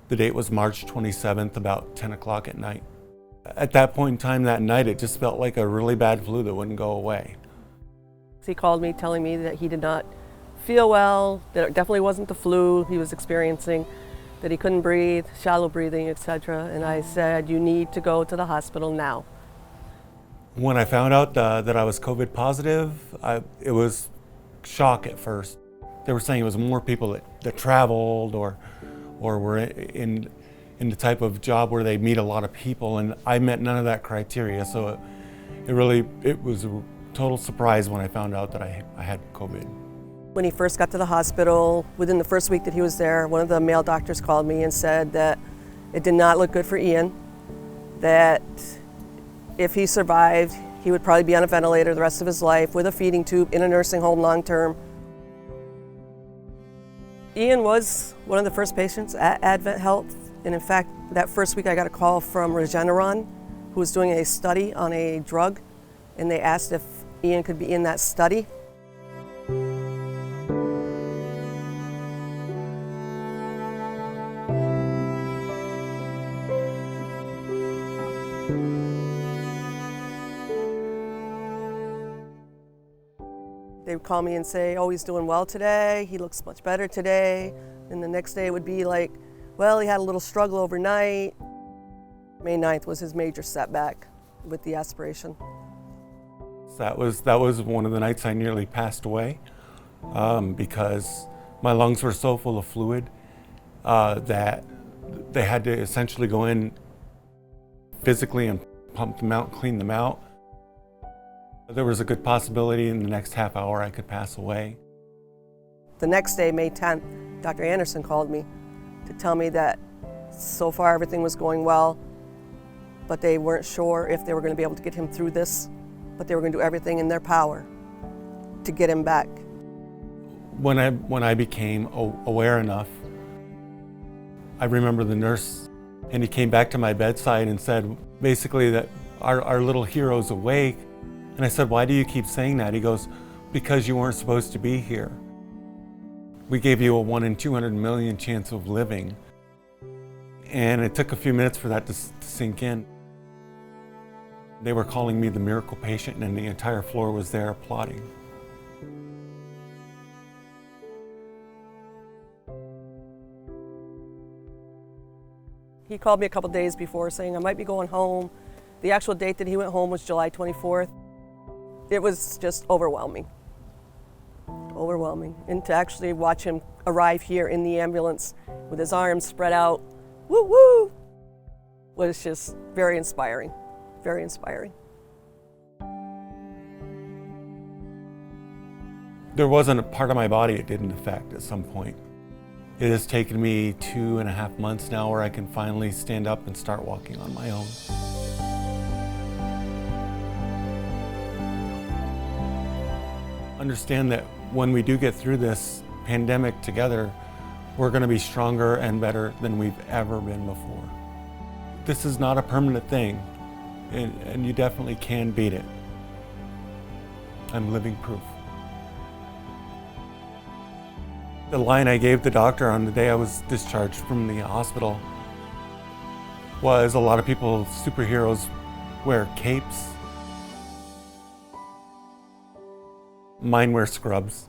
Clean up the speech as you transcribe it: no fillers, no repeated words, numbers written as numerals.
The date was March 27th, about 10 o'clock at night. At that point in time that night, it just felt like a really bad flu that wouldn't go away. He called me telling me that he did not feel well, that it definitely wasn't the flu he was experiencing, that he couldn't breathe, shallow breathing, etc. And I said, you need to go to the hospital now. When I found out that I was COVID positive, it was shock at first. They were saying it was more people that traveled or were in the type of job where they meet a lot of people, and I met none of that criteria. So it was a total surprise when I found out that I had COVID. When he first got to the hospital, within the first week that he was there, one of the male doctors called me and said that it did not look good for Ian, that if he survived, he would probably be on a ventilator the rest of his life with a feeding tube in a nursing home long term. Ian was one of the first patients at AdventHealth, and in fact, that first week I got a call from Regeneron, who was doing a study on a drug, and they asked if Ian could be in that study. They would call me and say, oh, he's doing well today, he looks much better today. And the next day it would be like, well, he had a little struggle overnight. May 9th was his major setback with the aspiration. That was one of the nights I nearly passed away because my lungs were so full of fluid that they had to essentially go in physically and pump them out, clean them out. There was a good possibility in the next half hour I could pass away. The next day, May 10th, Dr. Anderson called me to tell me that so far everything was going well, but they weren't sure if they were going to be able to get him through this, but they were going to do everything in their power to get him back. When I became aware enough, I remember the nurse, and he came back to my bedside and said basically that our little hero's awake. And I said, why do you keep saying that? He goes, because you weren't supposed to be here. We gave you a 1 in 200 million chance of living. And it took a few minutes for that to sink in. They were calling me the miracle patient, and the entire floor was there applauding. He called me a couple days before saying I might be going home. The actual date that he went home was July 24th. It was just overwhelming. Overwhelming. And to actually watch him arrive here in the ambulance with his arms spread out, woo woo, was just very inspiring, very inspiring. There wasn't a part of my body it didn't affect at some point. It has taken me 2.5 months now where I can finally stand up and start walking on my own. Understand that when we do get through this pandemic together, we're going to be stronger and better than we've ever been before. This is not a permanent thing, and you definitely can beat it. I'm living proof. The line I gave the doctor on the day I was discharged from the hospital was, a lot of people, superheroes, wear capes. Mine wear scrubs.